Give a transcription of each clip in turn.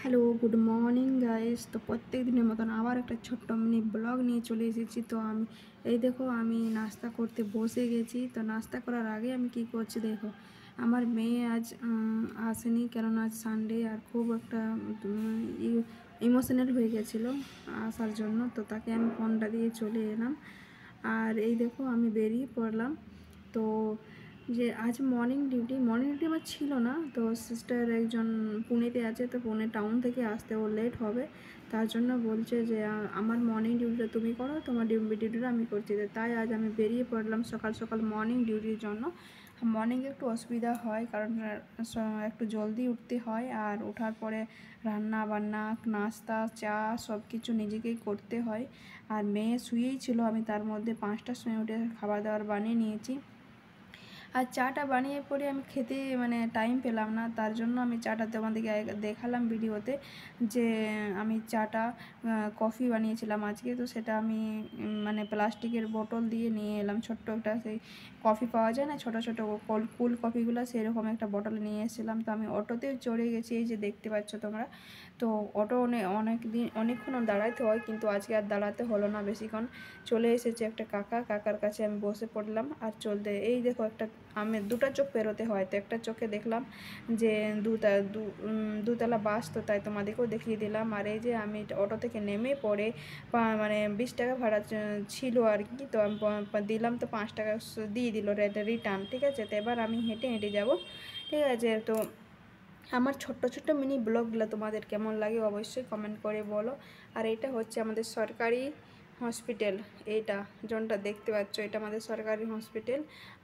Hello, good morning guys. তো প্রত্যেক দিনের মতন আবার একটা ছোট্ট মিনি ব্লগ নিয়ে চলে এসেছি। তো আমি এই দেখো আমি নাস্তা করতে বসে গেছি। তো নাস্তা করার আগে আমি কি করছি দেখো, আমার মেয়ে আজ আসেনি, কেননা আজ সানডে আর খুব একটা ইমোশনাল হয়ে গেছিলো আসার জন্য। তো তাকে আমি ফোনটা দিয়ে চলে এলাম। আর এই দেখো আমি বেরিয়ে পড়লাম। তো যে আজ মর্নিং ডিউটি আমার ছিল না। তো সিস্টার একজন পুনেতে আছে, তো পুনে টাউন থেকে আসতে ও লেট হবে। তার জন্য বলছে যে আমার মর্নিং ডিউটিটা তুমি করো, তোমার ডিউটিটা আমি করছি। তাই আজ আমি বেরিয়ে পড়লাম সকাল সকাল মর্নিং ডিউটির জন্য। মর্নিংয়ে একটু অসুবিধা হয়, কারণ একটু জলদি উঠতে হয়, আর ওঠার পরে রান্না বান্না নাস্তা চা সব কিছু নিজেকেই করতে হয়। আর মেয়ে শুয়েই ছিল, আমি তার মধ্যে 5টার সময় উঠে খাবার দাবার বানিয়ে নিয়েছি। আর চাটা বানিয়ে পরে আমি খেতে টাইম পেলাম না, তার জন্য আমি চাটা তোমাদেরকে দেখালাম ভিডিওতে যে আমি চাটা কফি বানিয়েছিলাম আজকে। তো সেটা আমি প্লাস্টিকের বোতল দিয়ে নিয়ে এলাম, ছোট্ট একটা সেই কফি পাওয়া যায় না ছোটো ছোটো কুল কফিগুলো, সেরকম একটা বোতলে নিয়ে এসেছিলাম। তো আমি অটোতেও চড়ে গেছি, এই যে দেখতে পাচ্ছ তোমরা। তো অটো অনেকক্ষণ দাঁড়াতে হয়, কিন্তু আজকে আর দাঁড়াতে হলো না বেশিক্ষণ। চলে এসেছে একটা কাকার কাছে আমি বসে পড়লাম। আর চলতে এই দেখো একটা আমি দুটো চোখ পেরোতে হয়, তো একটা চোখে দেখলাম যে দুতলা বাস, তো তাই তোমাদেরকেও দেখিয়ে দিলাম। আর এই যে আমি অটো থেকে নেমে পড়ে 20 টাকা ভাড়া ছিল আর কি, তো আমি দিলাম, তো 5 টাকা দিয়ে দিল রিটার্ন। ঠিক আছে, তো এবার আমি হেঁটে হেঁটে যাব। ঠিক আছে, তো আমার ছোট্ট ছোট্ট মিনি ব্লগগুলো তোমাদের কেমন লাগে অবশ্যই কমেন্ট করে বলো। আর এটা হচ্ছে আমাদের সরকারি হসপিটাল, এইটা জনটা দেখতে পাচ্ছ, এটা আমাদের সরকারি হসপিটাল।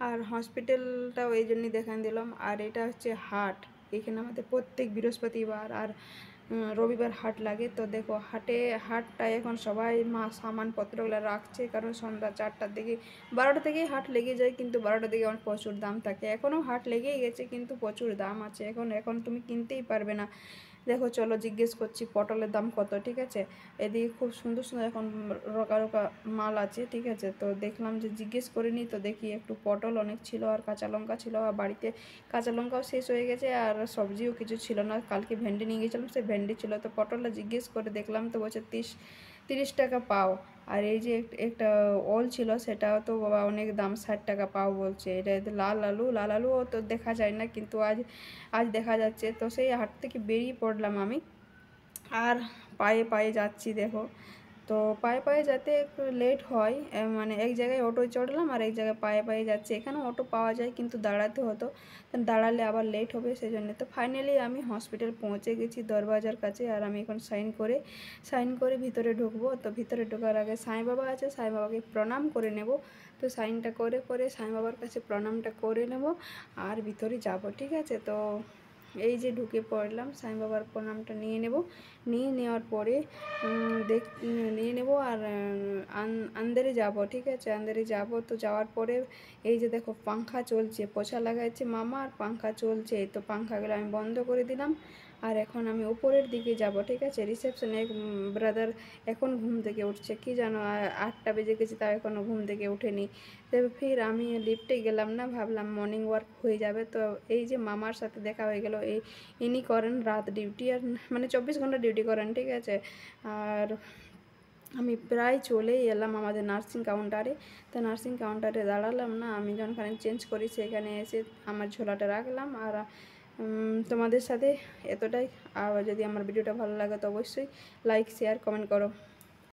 আর হসপিটালটাও এই জন্যই দেখান দিলাম। আর এটা হচ্ছে হাট, এখানে আমাদের প্রত্যেক বৃহস্পতিবার আর রবিবার হাট লাগে। তো দেখো হাটটায় এখন সবাই সামানপত্রগুলো রাখছে, কারণ সন্ধ্যা 4টার দিকে 12টা থেকেই হাট লেগে যায়, কিন্তু 12টার দিকে আমার প্রচুর দাম থাকে। এখনও হাট লেগেই গেছে, কিন্তু প্রচুর দাম আছে, এখন তুমি কিনতেই পারবে না। দেখো চলো জিজ্ঞেস করছি পটলের দাম কত। ঠিক আছে, এদিকে খুব সুন্দর সুন্দর এখন রোকা রোকা মাল আছে। ঠিক আছে, তো দেখলাম যে জিজ্ঞেস করে নিই। তো দেখি একটু পটল অনেক ছিল, আর কাঁচা লঙ্কা ছিল, আর বাড়িতে কাঁচা লঙ্কাও শেষ হয়ে গেছে, আর সবজিও কিছু ছিল না। কালকে ভেন্ডি নিয়ে গেছিলাম, সে ভেন্ডি ছিল। তো পটলটা জিজ্ঞেস করে দেখলাম, তো বলছে 30 টাকা পাও। আর এই যে একটা ওল ছিল, সেটাও তো বাবা অনেক দাম, 60 টাকা পাও বলছে। এটা লাল আলুও তো দেখা যায় না, কিন্তু আজ দেখা যাচ্ছে। তো সেই হাট থেকে বেরিয়ে পড়লাম আমি, আর পায়ে পায়ে যাচ্ছি দেখো। তো পায়ে পায়ে যেতে একটু লেট হয়, এক জায়গায় অটোয় চড়লাম আর এক জায়গায় পায়ে পায়ে যাচ্ছি। এখানেও অটো পাওয়া যায়, কিন্তু দাঁড়াতে হতো, দাঁড়ালে আবার লেট হবে সেই জন্য। তো ফাইনালি আমি হসপিটাল পৌঁছে গেছি দরওয়াজার কাছে। আর আমি এখন সাইন করে ভিতরে ঢুকবো। তো ভিতরে ঢোকার আগে সাঁই বাবা আছে, সাঁই বাবাকে প্রণাম করে নেব। তো সাইনটা করে সাঁই বাবার কাছে প্রণামটা করে নেব, আর ভিতরে যাব। ঠিক আছে, তো এই যে ঢুকে পড়লাম, সাঁই বাবার প্রণামটা নিয়ে নেওয়ার পরে নিয়ে নেব। আর আন্দরে যাব। ঠিক আছে, আন্দরে যাব। তো যাওয়ার পরে এই যে দেখো পাংখা চলছে, পোছা লাগাইছে মামা, আর পাংখা চলছে। তো পাংখাগুলো আমি বন্ধ করে দিলাম। আর এখন আমি উপরের দিকে যাব। ঠিক আছে, রিসেপশনে ব্রাদার এখন ঘুম থেকে উঠছে, কি জানো 8টা বেজে গেছে, তাও এখনও ঘুম থেকে ওঠেনি। তো ফির আমি লিফটে গেলাম না, ভাবলাম মর্নিং ওয়াক হয়ে যাবে। তো এই যে মামার সাথে দেখা হয়ে গেল, ইনি করেন রাত ডিউটি, আর 24 ঘন্টা ডিউটি করেন। ঠিক আছে, আর আমি প্রায় চলেই এলাম আমাদের নার্সিং কাউন্টারে। তো নার্সিং কাউন্টারে দাঁড়ালাম না, আমি যখনখানে চেঞ্জ করি সেখানে এসে আমার ঝোলাটা রাখলাম। আর তোমাদের সাথে এতটাই। আর যদি আমার ভিডিওটা ভালো লাগে তো অবশ্যই লাইক শেয়ার কমেন্ট করো।